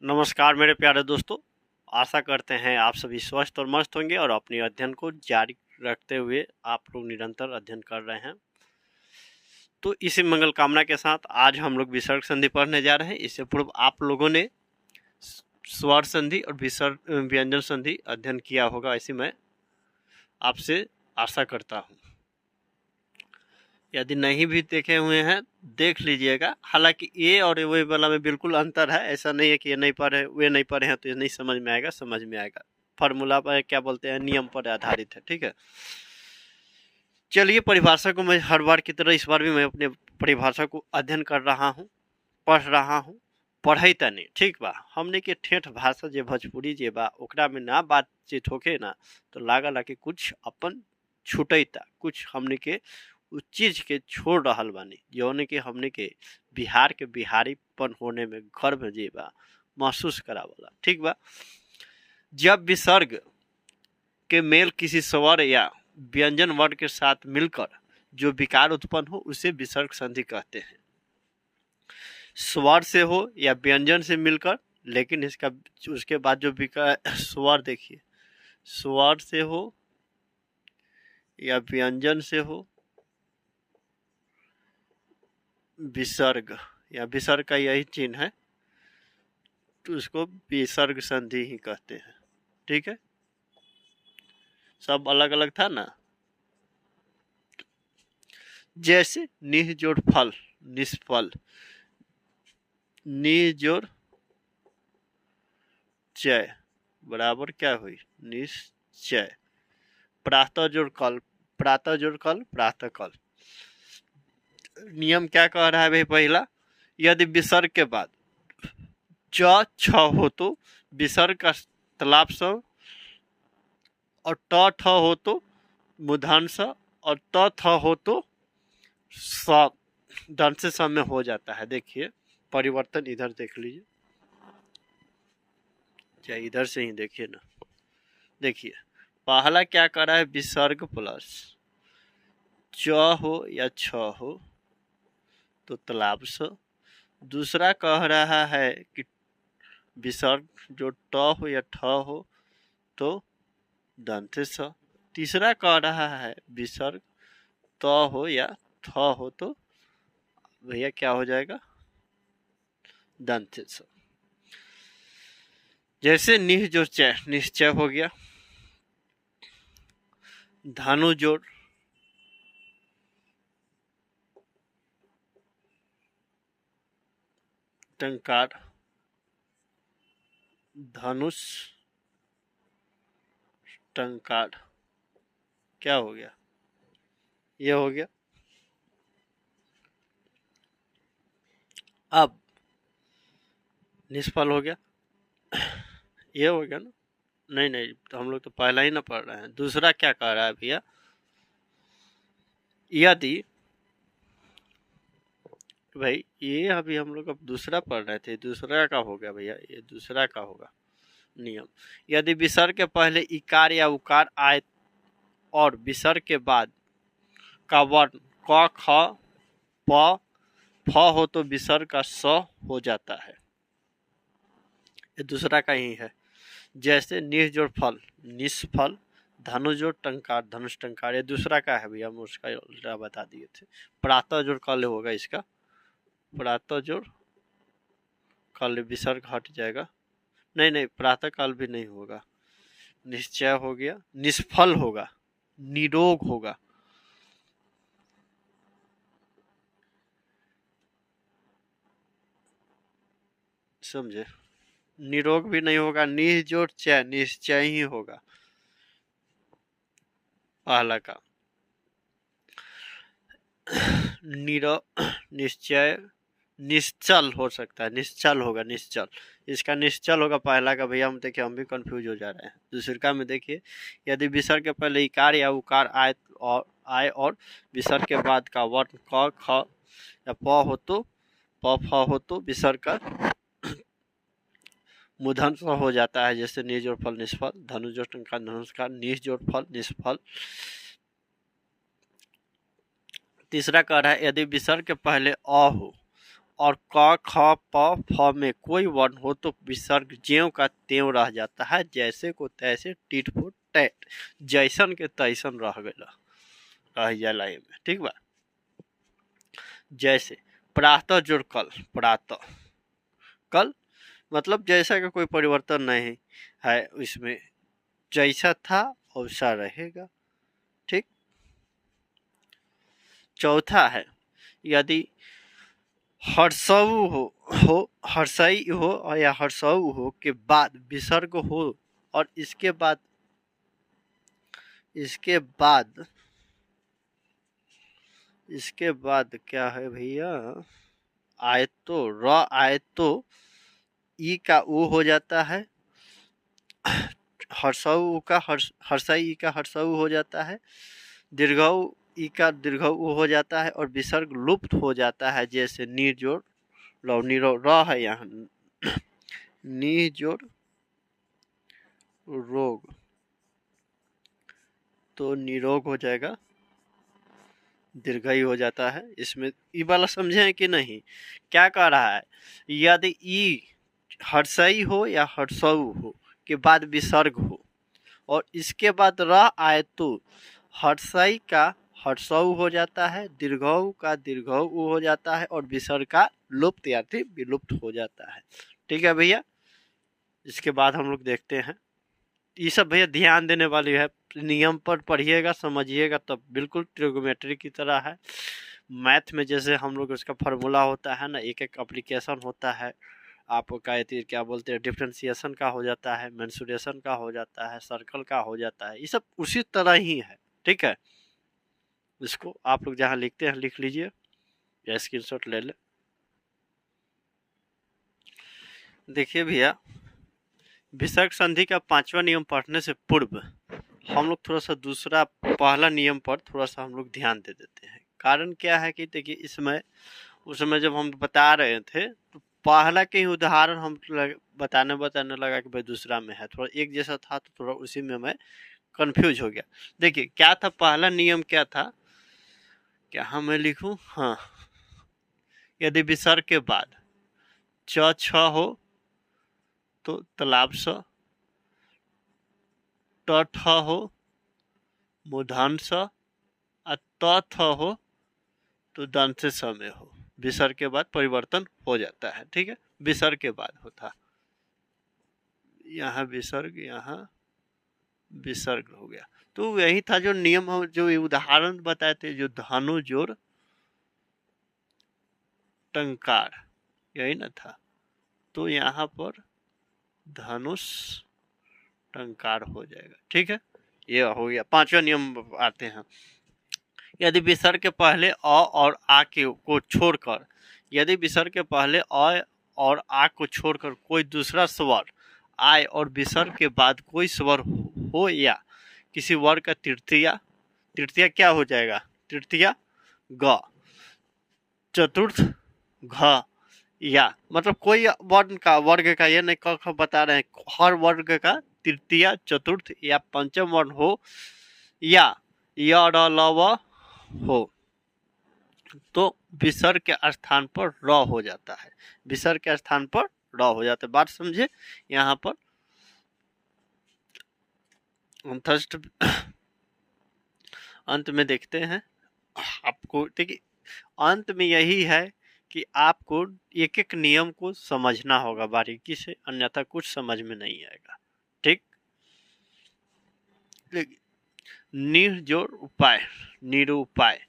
नमस्कार मेरे प्यारे दोस्तों। आशा करते हैं आप सभी स्वस्थ और मस्त होंगे और अपने अध्ययन को जारी रखते हुए आप लोग निरंतर अध्ययन कर रहे हैं। तो इसी मंगल कामना के साथ आज हम लोग विसर्ग संधि पढ़ने जा रहे हैं। इससे पूर्व आप लोगों ने स्वर संधि और विसर्ग व्यंजन संधि अध्ययन किया होगा, ऐसी मैं आपसे आशा करता हूँ। यदि नहीं भी देखे हुए हैं देख लीजिएगा। हालांकि ये और वे वाला में बिल्कुल अंतर है। ऐसा नहीं है कि ये नहीं पढ़े वे नहीं पढ़े हैं तो ये नहीं समझ में आएगा, समझ में आएगा। फार्मूला पर क्या बोलते हैं, नियम पर आधारित है। ठीक है, चलिए परिभाषा को मैं हर बार की तरह इस बार भी मैं अपने परिभाषा को अध्ययन कर रहा हूँ, पढ़ रहा हूँ। पढ़ई तनी ठीक बा, हमने के ठेठ भाषा जे भोजपुरी जे बा ओकरा में ना बातचीत होके ना तो लागला कि कुछ अपन छूटता, कुछ हमने के उस चीज के छोड़ रहल बानी जौन के हमने के बिहार के बिहारीपन होने में गर्व जे बा महसूस करावला। ठीक बा, जब विसर्ग के मेल किसी स्वर या व्यंजन वर्ण के साथ मिलकर जो विकार उत्पन्न हो उसे विसर्ग संधि कहते हैं। स्वर से हो या व्यंजन से मिलकर, लेकिन इसका उसके बाद जो विकार स्वर देखिए, स्वर से हो या व्यंजन से हो, विसर्ग या विसर्ग का यही चिन्ह है तो उसको विसर्ग संधि ही कहते हैं। ठीक है, सब अलग अलग था ना। जैसे निह जोड़ फल निष्फल, निह जोड़ चय बराबर क्या हुई, निश्चय। प्रातः जोड़ कल, प्रातः जोड़ कल, प्रातः कल। नियम क्या कह रहा है भाई? पहला, यदि विसर्ग के बाद च छ हो तो विसर्ग का तलाप स, और ट ठ हो तो मूर्धन्य स, और त थ हो तो स दंश स में हो जाता है। देखिए परिवर्तन इधर देख लीजिए, चाहे इधर से ही देखिए ना। देखिए पहला क्या कर रहा है, विसर्ग प्लस च हो या छ हो तो तलाब स। दूसरा कह रहा है कि विसर्ग जो ट हो या ठ हो तो दंत स। तीसरा कह रहा है विसर्ग त हो या थ हो तो भैया क्या हो जाएगा, दंत स। जैसे निह जोड़ चय निश्चय हो गया, धानु जोड़ टंकार, धनुष टंकार, क्या हो गया, ये हो गया। अब निष्फल हो गया, ये हो गया ना। नहीं नहीं, तो हम लोग तो पहला ही ना पढ़ रहे हैं। दूसरा क्या कह रहा है भैया, यदि भाई ये अभी हम लोग अब दूसरा पढ़ रहे थे, दूसरा का हो गया भैया, ये दूसरा का होगा नियम। यदि विसर्ग के पहले इकार या उकार आए और विसर्ग के बाद का वर्ण क ख प फ हो तो विसर्ग का स हो जाता है। ये दूसरा का ही है। जैसे निह जोड़ फल निष्फल, धनु जोड़ टंकार धनुष टंकार, ये दूसरा का है भैया, हम उसका उल्टा बता दिए थे। प्रातः जोड़ कल होगा इसका, प्रातः जोड़ कल विसर्ग हट जाएगा। नहीं नहीं, प्रातः काल भी नहीं होगा। निश्चय हो गया, निष्फल होगा, निरोग होगा। समझे, निरोग भी नहीं होगा। निह जोड़ चय निश्चय ही होगा पहला का। निश्चय निश्चल हो सकता है, निश्चल होगा, निश्चल। इसका निश्चल होगा पहला का भैया। हम देखिए हम भी कंफ्यूज हो जा रहे हैं। दूसरा में देखिए, यदि विसर्ग के पहले इकार या उकार आए और विसर्ग के बाद का वर्ण क ख या प हो तो प फ हो तो विसर्ग का मूर्धन हो जाता है। जैसे निज जोड़ फल निष्फल, धनु जोड़ टंकार धनुष का, निज जोड़ फल निष्फल। तीसरा कह रहा है, यदि विसर्ग के पहले अ हो और क ख प फ में कोई वर्ण हो तो विसर्ग ज्यों का त्यों रह जाता है, जैसे को तैसे, टिट फुट टैट, जैसन के तैसन रह गया, रह जाला में। ठीक बा। जैसे प्रातः जोड़ कल, प्रातः कल मतलब जैसा का कोई परिवर्तन नहीं है इसमें, जैसा था वैसा रहेगा। ठीक। चौथा है यदि हर्षऊ हो हर्षई हो या हर्षऊ हो के बाद विसर्ग हो और इसके बाद क्या है भैया, आए तो र आए तो ई का ऊ हो जाता है, हर्षऊ का हर्षई का हर्षऊ हो जाता है, दीर्घऊ ई का दीर्घऊ हो जाता है और विसर्ग लुप्त हो जाता है। जैसे नी जोड़ रो, निरो र है यहाँ, नी जोड़ रोग तो निरोग हो जाएगा, दीर्घई हो जाता है। इसमें ई वाला समझे हैं कि नहीं, क्या कह रहा है, यदि ई हर्षई हो या हर्षऊ हो के बाद विसर्ग हो और इसके बाद र आए तो हर्षई का हर्षऊ हो जाता है, दीर्घऊ का दीर्घऊ हो जाता है और विसर्ग का लुप्त या विलुप्त हो जाता है। ठीक है भैया। इसके बाद हम लोग देखते हैं, ये सब भैया ध्यान देने वाली है, नियम पर पढ़िएगा समझिएगा तब बिल्कुल ट्रिग्नोमेट्री की तरह है। मैथ में जैसे हम लोग उसका फार्मूला होता है ना, एक एक एप्लीकेशन होता है, आपका क्या बोलते हैं, डिफ्रेंसिएशन का हो जाता है, मेंसुरेशन का हो जाता है, सर्कल का हो जाता है, ये सब उसी तरह ही है। ठीक है। इसको आप लोग जहाँ लिखते हैं लिख लीजिए या स्क्रीनशॉट ले ले। देखिए भैया, विसर्ग संधि का 5वां नियम पढ़ने से पूर्व हम लोग थोड़ा सा दूसरा पहला नियम पर थोड़ा सा हम लोग ध्यान दे देते हैं। कारण क्या है कि देखिए इसमें उस समय जब हम बता रहे थे तो पहला के ही उदाहरण हम बताने लगा कि भाई दूसरा में है, थोड़ा एक जैसा था तो थोड़ा उसी में मैं कंफ्यूज हो गया। देखिए क्या था पहला नियम, क्या था, क्या हाँ मैं लिखूं, हाँ, यदि विसर्ग के बाद च छ हो तो तालाब स, ट ठ हो मूर्धन स, त थ हो तो दंत से स में हो, विसर्ग के बाद परिवर्तन हो जाता है। ठीक है। विसर्ग के बाद होता, यहाँ विसर्ग, यहाँ विसर्ग हो गया। तो यही था जो नियम हो, जो उदाहरण बताए थे, जो धनु जोड़ टंकार, यही ना था। तो यहाँ पर धनुष टंकार हो जाएगा। ठीक है। ये हो गया। 5वां नियम आते हैं, यदि विसर्ग के पहले अ और आ को छोड़कर, यदि विसर्ग के पहले अ और आ को छोड़कर कोई दूसरा स्वर आए और विसर्ग के बाद कोई स्वर हो या किसी वर्ग का तृतीया क्या हो जाएगा, तृतीया ग, चतुर्थ घ, या मतलब कोई वर्ग का, ये नहीं क बता रहे हैं, हर वर्ग का तृतीया चतुर्थ या पंचम वर्ण हो या य र ल व हो तो विसर्ग के स्थान पर र हो जाता है, विसर्ग के स्थान पर र हो जाता है। बात समझे। यहाँ पर अंत में देखते हैं आपको। देखिए अंत में यही है कि आपको एक एक नियम को समझना होगा बारीकी से, अन्यथा कुछ समझ में नहीं आएगा। ठीक। निर्जोड़ उपाय, निरूपाय,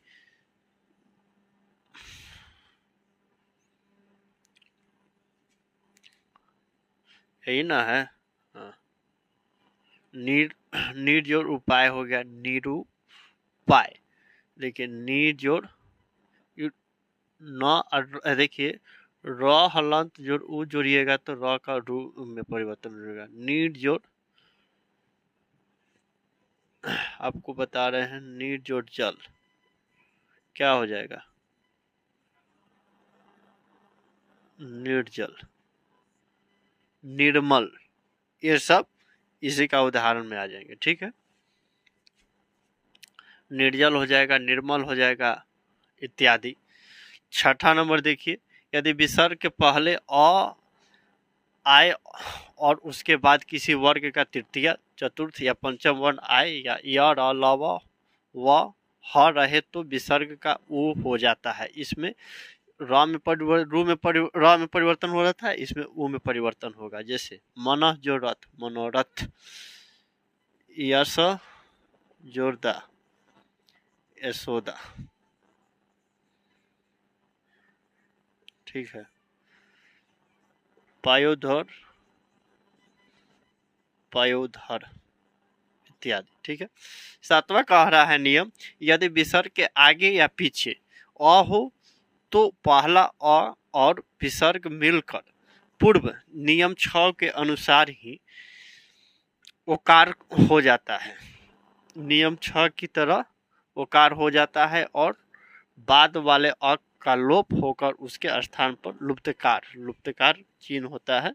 यही ना है। हाँ। निर्जोड़ उपाय हो गया निरूपाय। देखिए निर्जोड़ न, देखिए र हलंत जोड़ उ जोड़िएगा तो र का रू में परिवर्तन होगा। निर्जोड़ आपको बता रहे हैं, निर्जोड़ जल क्या हो जाएगा, निर्जल, निर्मल, ये सब इसी का उदाहरण में आ जाएंगे। ठीक है। निर्जल हो जाएगा, निर्मल हो जाएगा इत्यादि। छठा नंबर देखिए, यदि विसर्ग के पहले अ आए और उसके बाद किसी वर्ग का तृतीय, चतुर्थ या पंचम वर्ण आए या य र ल व ह रहे तो विसर्ग का उ हो जाता है। इसमें र में परिवर्तन हो रहा था, इसमें उ में परिवर्तन होगा। जैसे मन जो रथ, मनोरथ, यश जोरदा, यशोदा। ठीक है। पायोधर, पायोधर इत्यादि। ठीक है। सातवां कह रहा है नियम, यदि विसर्ग के आगे या पीछे अ हो तो पहला अ और विसर्ग मिलकर पूर्व नियम 6 के अनुसार ही ओकार हो जाता है। नियम 6 की तरह ओकार हो जाता है और बाद वाले अ का लोप होकर उसके स्थान पर लुप्तकार चिन्ह होता है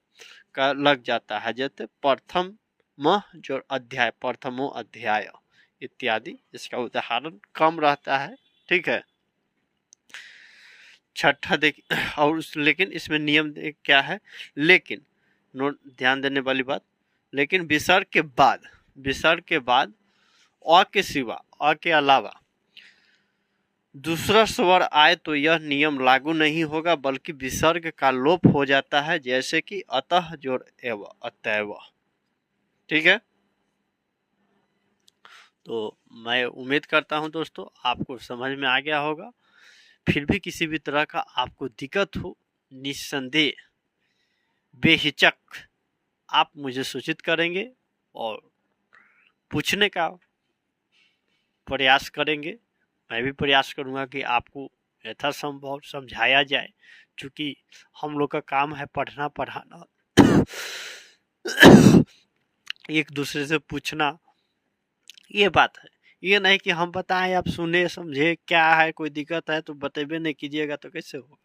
का लग जाता है। जैसे प्रथम जो अध्याय, प्रथमो अध्याय इत्यादि। इसका उदाहरण कम रहता है। ठीक है। छठा देखिए, और लेकिन इसमें नियम क्या है, लेकिन नोट ध्यान देने वाली बात, लेकिन विसर्ग के बाद अ के सिवा, अ के अलावा दूसरा स्वर आए तो यह नियम लागू नहीं होगा, बल्कि विसर्ग का लोप हो जाता है। जैसे कि अतः जोड़ एव, अतएव। ठीक है। तो मैं उम्मीद करता हूं दोस्तों आपको समझ में आ गया होगा। फिर भी किसी भी तरह का आपको दिक्कत हो, निस्संदेह बेहिचक आप मुझे सूचित करेंगे और पूछने का प्रयास करेंगे। मैं भी प्रयास करूंगा कि आपको यथासंभव समझाया जाए, क्योंकि हम लोग का काम है पढ़ना पढ़ाना, एक दूसरे से पूछना, ये बात है। ये नहीं कि हम बताएं आप सुने समझे, क्या है कोई दिक्कत है तो बतेबे नहीं कीजिएगा तो कैसे होगा।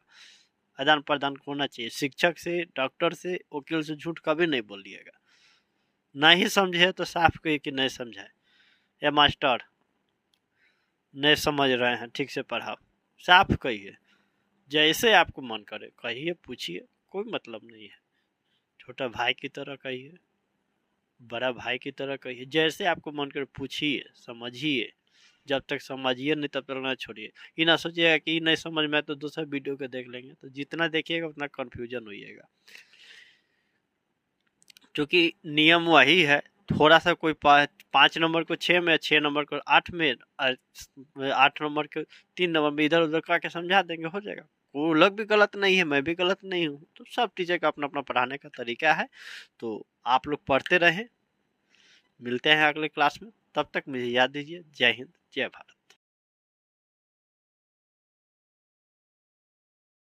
आदान प्रदान होना चाहिए। शिक्षक से, डॉक्टर से, वकील से झूठ कभी नहीं बोलिएगा। नहीं समझे तो साफ कहिए कि नहीं समझा, या मास्टर नहीं समझ रहे हैं, ठीक से पढ़ाओ, साफ कहिए। जैसे आपको मन करे कहिए, पूछिए, कोई मतलब नहीं है। छोटा भाई की तरह कहिए, बड़ा भाई की तरह कहिए, जैसे आपको मन करे पूछिए, समझिए। जब तक समझिए नहीं तब तक ना छोड़िए। ये ना सोचिएगा कि नहीं समझ में तो दूसरा वीडियो के देख लेंगे, तो जितना देखिएगा उतना कंफ्यूजन होइएगा। क्योंकि नियम वही है, थोड़ा सा कोई 5 नंबर को 6 में, 6 नंबर को 8 में, 8 नंबर को 3 नंबर में इधर उधर करके समझा देंगे, हो जाएगा। वो लोग भी गलत नहीं है, मैं भी गलत नहीं हूँ। तो सब टीचर का अपना अपना पढ़ाने का तरीका है। तो आप लोग पढ़ते रहें, मिलते हैं अगले क्लास में। तब तक मुझे याद दीजिए। जय हिंद, जय भारत।